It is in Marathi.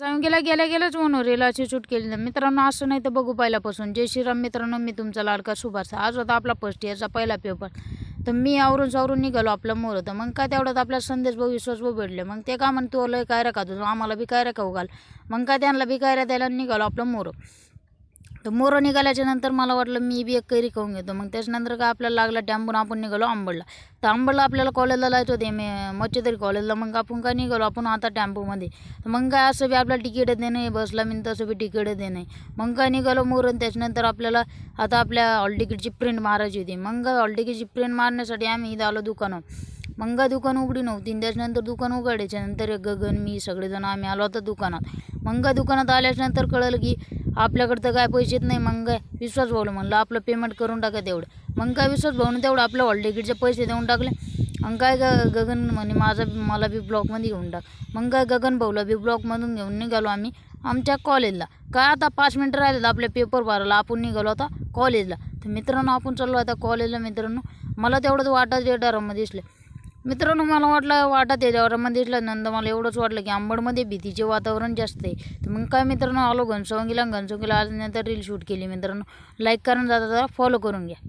गेला गेल्या गेल्याच मनोरेला अशी शूट केली. मित्रांनो असं नाही तर बघू पहिल्यापासून. जय श्रीराम मित्रांनो, मी तुमचा लाडका सुभाष. आज होता आपला फर्स्ट इयरचा पहिला पेपर. तर मी आवरून सावरून निघालो आपलं मोर होतं. मग काय तेवढ्यात आपल्या संदेश भाऊ विश्वास भाऊ भेटले. मग ते का म्हणतो लय काय रे खातो आम्हाला बी काय रे खाऊ घाल. मग काय त्यांना बी काय रे द्यायला निघालो आपलं मोर. तर मोरं निघाल्याच्या नंतर मला वाटलं मी बी एक कैरी खाऊन घेतो. मग त्याच्यानंतर काय आपल्याला लागला टॅम्पून आपण निघालो अंबडला. तर अंबडला आपल्याला कॉलेजला जायचं होते मच्छेतरी कॉलेजला. मग आपण काय निघालो आपण आता टॅम्पूमध्ये. तर मग काय असं बी आपल्याला तिकीट देणं आहे बसला मी तसं बी तिकीट देणं आहे. मग काय निघालो मोरं. त्याच्यानंतर आपल्याला आता आपल्या हॉल तिकीटची प्रिंट मारायची होती. मग हॉल तिकीटची प्रिंट मारण्यासाठी आम्ही इथं आलो दुकानं. मग दुकान उघडी नव्हती. त्याच्यानंतर दुकान उघडायच्या नंतर गगन मी सगळेजण आम्ही आलो होतो दुकानात. मग दुकानात आल्याच्यानंतर कळलं की आपल्याकडं तर काय पैसेच नाही. मग विश्वास भाऊला म्हणलं आपलं पेमेंट करून टाका तेवढं. मग काय विश्वास भाऊनं तेवढं आपलं हॉल तिकीटचे पैसे देऊन टाकले. मग काय गगन म्हणे मला बी ब्लॉकमध्ये घेऊन टाक. मग काय गगन भाऊला बी ब्लॉकमधून घेऊन निघालो आम्ही आमच्या कॉलेजला. काय आता 5 मिनटं राहिले आपले पेपर भरायला. आपण निघालो आता कॉलेजला. तर मित्रांनो आपण चाललो आता कॉलेजला. मित्रांनो मला तेवढंच वाटाच येडारामध्ये दिसले. मित्रांनो मला वाटलं वाटत याच्यावरमध्ये दिसल्यानंतर मला एवढंच वाटलं की अंबडमध्ये भीतीचे वातावरण जास्त आहे. तर मग काय मित्रांनो आलो घनसोंगीला आल्यानंतर रील शूट केली. मित्रांनो लाईक करून जाता फॉलो करून घ्या.